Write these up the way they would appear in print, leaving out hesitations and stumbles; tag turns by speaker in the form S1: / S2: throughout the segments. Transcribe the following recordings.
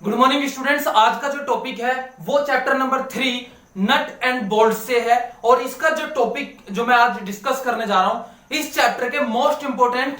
S1: Good morning students. आज का जो टॉपिक है वो chapter number 3 nut and bolt से है और इसका जो टॉपिक जो मैं आज डिस्कस करने जा रहा हूं इस चैप्टर के मोस्ट इंपोर्टेंट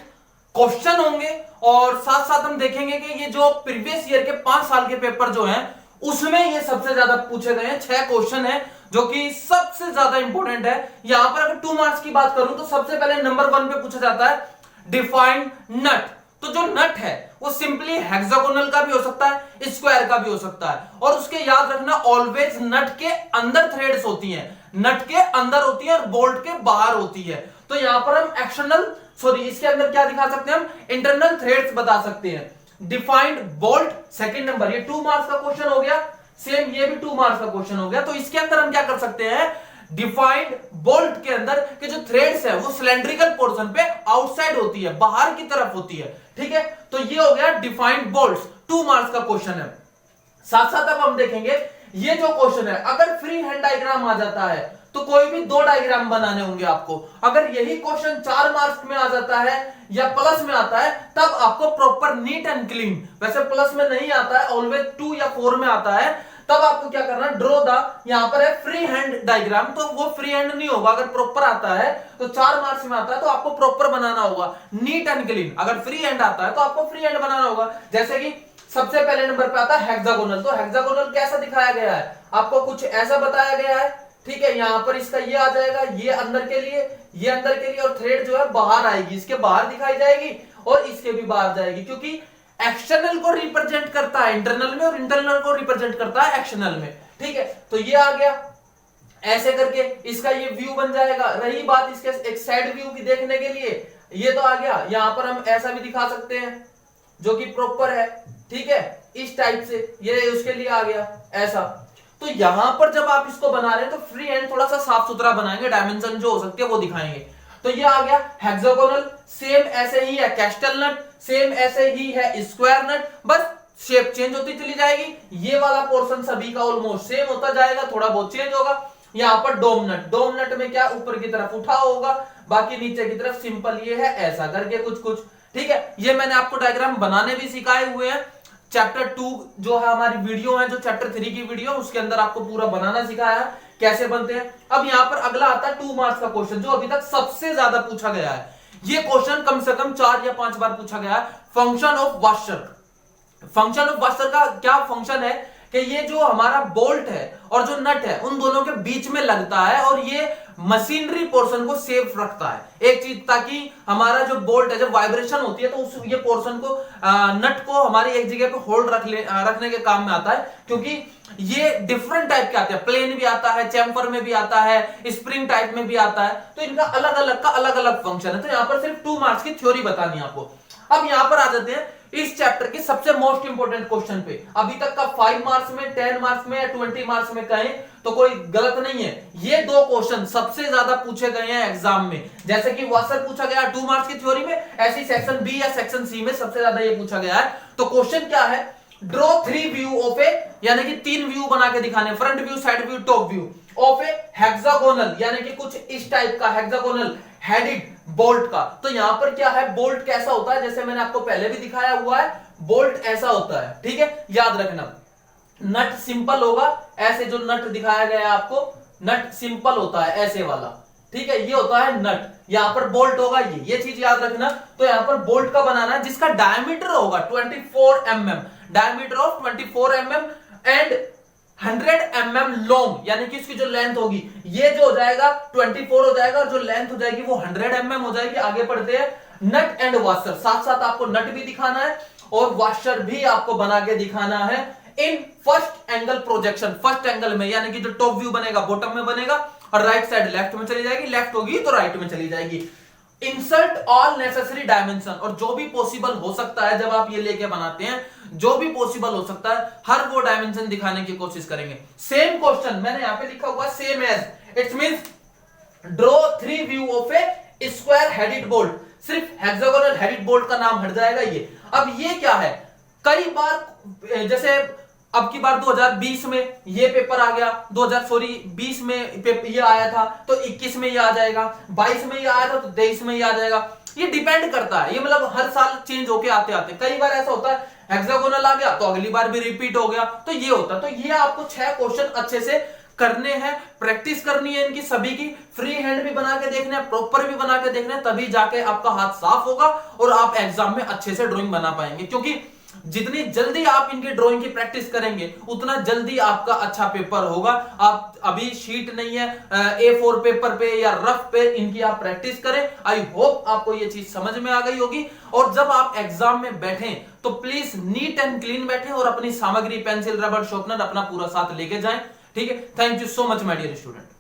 S1: क्वेश्चन होंगे और साथ साथ हम देखेंगे कि ये जो प्रीवियस ईयर के 5 साल के पेपर जो हैं उसमें ये सबसे ज्यादा पूछे गए हैं। 6 क्वेश्चन है जो कि सबसे ज्यादा इंपॉर्टेंट है। यहां पर अगर 2 मार्क्स की बात करूं तो सबसे पहले नंबर 1 पे पूछा जाता है डिफाइंड नट। तो जो नट है वो सिंपली हेक्सागोनल का भी हो सकता है, स्क्वायर का भी हो सकता है और उसके याद रखना ऑलवेज नट के अंदर थ्रेड्स होती हैं, नट के अंदर होती है और बोल्ट के बाहर होती है। तो यहां पर हम इसके अंदर क्या दिखा सकते हैं, हम इंटरनल थ्रेड्स बता सकते हैं। डिफाइंड बोल्ट सेकंड नंबर, ये 2 मार्क्स का क्वेश्चन हो गया। सेम ये भी 2 मार्क्स का क्वेश्चन हो गया। तो इसके अंदर हम क्या कर सकते हैं, डिफाइंड बोल्ट के अंदर के जो थ्रेड्स है वो सिलेंड्रिकल पोर्शन पे आउटसाइड होती है, बाहर की तरफ होती है। ठीक है, तो ये हो गया डिफाइंड बोल्ट्स, 2 मार्क्स का क्वेश्चन है। साथ साथ अब हम देखेंगे ये जो क्वेश्चन है अगर फ्री हैंड डायग्राम आ जाता है तो कोई भी 2 डायग्राम बनाने होंगे आपको। अगर यही क्वेश्चन 4 मार्क्स में आ जाता है या प्लस में आता है तब आपको प्रॉपर नीट एंड क्लीन, वैसे प्लस में नहीं आता है, ऑलवेज 2 या 4 में आता है, तब आपको क्या करना है, ड्रॉ द, यहां पर है फ्री हैंड डायग्राम, तो वो फ्री हैंड नहीं होगा। अगर प्रॉपर आता है तो 4 मार्क्स में आता है तो आपको प्रॉपर बनाना होगा, नीट एंड क्लीन। अगर फ्री हैंड आता है तो आपको फ्री हैंड बनाना होगा। जैसे कि सबसे पहले नंबर पे आता है हेक्सागोनल, तो हेक्सागोनल कैसा दिखाया गया है, आपको कुछ ऐसा बताया गया है। ठीक है, यहां पर इसका ये आ जाएगा, ये अंदर के लिए, ये अंदर के लिए और थ्रेड जो है बाहर आएगी, इसके बाहर दिखाई जाएगी और इसके भी बाहर जाएगी, क्योंकि एक्सटर्नल को रिप्रेजेंट करता है इंटरनल में और इंटरनल को रिप्रेजेंट करता है एक्सटर्नल में। ठीक है, तो ये आ गया, ऐसे करके इसका ये व्यू बन जाएगा। रही बात इसके एक साइड व्यू की देखने के लिए, ये तो आ गया। यहां पर हम ऐसा भी दिखा सकते हैं जो कि प्रॉपर है। ठीक है, इस टाइप से ये उसके लिए आ गया ऐसा। तो यहां पर जब आप इसको बना रहे हैं तो फ्री हैंड थोड़ा सा साफ सुथरा बनाएंगे, डायमेंशन जो हो सकती है वो दिखाएंगे। तो ये आ गया हेक्सागोनल, सेम ऐसे ही है कैस्टल नट, सेम ऐसे ही है स्क्वायर नट, बस शेप चेंज होती चली जाएगी। ये वाला पोर्शन सभी का ऑलमोस्ट सेम होता जाएगा, थोड़ा बहुत चेंज होगा। यहां पर डोम नट, डोम नट में क्या ऊपर की तरफ उठा होगा, बाकी नीचे की तरफ सिंपल ये है ऐसा करके कुछ कुछ। ठीक है, ये मैंने आपको डायग्राम बनाने भी सिखाए हुए हैं। चैप्टर 2 जो है हमारी वीडियो है, जो चैप्टर 3 की वीडियो, उसके अंदर आपको पूरा बनाना सिखाया है कैसे बनते हैं। अब यहां पर अगला आता है 2 मार्क्स का क्वेश्चन जो अभी तक सबसे ज्यादा पूछा गया है। ये क्वेश्चन कम से कम 4 या 5 बार पूछा गया है। Function of washer, function of washer का क्या फंक्शन है कि ये जो हमारा बोल्ट है और जो नट है उन दोनों के बीच में लगता है और ये मशीनरी पोर्शन को सेफ रखता है एक चीज, ताकि हमारा जो बोल्ट है जब वाइब्रेशन होती है तो उस ये पोर्शन को नट को हमारी एक जगह पे होल्ड रखने के काम में आता है। क्योंकि ये डिफरेंट टाइप के आते हैं, प्लेन भी आता है, चैम्फर में भी आता है, स्प्रिंग टाइप में भी आता है, तो इनका अलग अलग का अलग अलग फंक्शन है। तो यहां पर सिर्फ 2 मार्क्स की थ्योरी बतानी है आपको। अब यहां पर आ जाते हैं इस चैप्टर के सबसे मोस्ट इंपोर्टेंट क्वेश्चन पे। अभी तक का 5 मार्क्स में, 10 मार्क्स में या 20 मार्क्स में कहें तो कोई गलत नहीं है। ये 2 क्वेश्चन सबसे ज्यादा पूछे गए हैं एग्जाम में। जैसे कि वाशर पूछा गया 2 मार्क्स की थ्योरी में, ऐसी सेक्शन बी या सेक्शन सी में सबसे ज्यादा ये पूछा गया है। तो क्वेश्चन क्या है, ड्रॉ 3 व्यू ऑफ ए, यानी कि 3 व्यू बना के दिखाने, front view, side view, top view of A hexagonal, यानी कि कुछ इस टाइप का हेक्सागोनल हेडेड बोल्ट का। तो यहां पर क्या है, बोल्ट कैसा होता है, जैसे मैंने आपको पहले भी दिखाया हुआ है, बोल्ट ऐसा होता है। ठीक है, याद रखना, नट सिंपल होगा, ऐसे जो नट दिखाया गया है आपको, नट सिंपल होता है ऐसे वाला। ठीक है, ये होता है नट, यहां पर बोल्ट होगा ये चीज याद रखना। तो यहां पर बोल्ट का बनाना है जिसका डायमीटर होगा 24 mm, diameter of 24 mm and 100 mm long, यानी कि इसकी जो लेंथ होगी ये जो हो जाएगा 24 हो जाएगा और जो लेंथ हो जाएगी वो 100 mm हो जाएगी। आगे बढ़ते हैं, नट एंड वाशर, साथ साथ आपको नट भी दिखाना है और वाशर भी आपको बना के दिखाना है in first angle projection, first angle में, यानी कि जो टॉप व्यू बनेगा बॉटम में बनेगा और राइट साइड लेफ्ट में चली जाएगी, लेफ्ट होगी तो राइट में चली जाएगी। इंसर्ट ऑल नेसेसरी डायमेंशन, और जो भी पॉसिबल हो सकता है जब आप ये लेके बनाते हैं, जो भी पॉसिबल हो सकता है हर वो डायमेंशन दिखाने की कोशिश करेंगे। सेम क्वेश्चन मैंने यहां पे लिखा हुआ same as, it's means draw 3 view of a square headed bolt, सिर्फ हेक्सागोनल हेडेड बोल्ट का नाम हट जाएगा ये। अब ये क्या है, कई बार जैसे अब की बार 2020 में ये पेपर आ गया, 2020 में ये आया था तो 21 में ये आ जाएगा, 22 में ये आया था तो 23 में ये आ जाएगा। ये डिपेंड करता है, ये मतलब हर साल चेंज होके आते आते, कई बार ऐसा होता है हेक्सागोनल आ गया तो अगली बार भी रिपीट हो गया, तो ये होता है। तो ये आपको 6 क्वेश्चन अच्छे से करने हैं, प्रैक्टिस करनी है इनकी सभी की, फ्री हैंड भी बना के देखना है, प्रॉपर भी बना के देखना है, तभी जाके आपका हाथ साफ होगा और आप एग्जाम में अच्छे से ड्राइंग बना पाएंगे। क्योंकि जितनी जल्दी आप इनकी ड्राइंग की प्रैक्टिस करेंगे उतना जल्दी आपका अच्छा पेपर होगा। आप अभी शीट नहीं है A4 पेपर पे या रफ पे इनकी आप प्रैक्टिस करें। आई होप आपको ये चीज समझ में आ गई होगी। और जब आप एग्जाम में बैठें तो प्लीज नीट एंड क्लीन बैठें और अपनी सामग्री पेंसिल रबर शार्पनर अपना पूरा साथ लेके जाएं। ठीक है, thank you so much my dear student.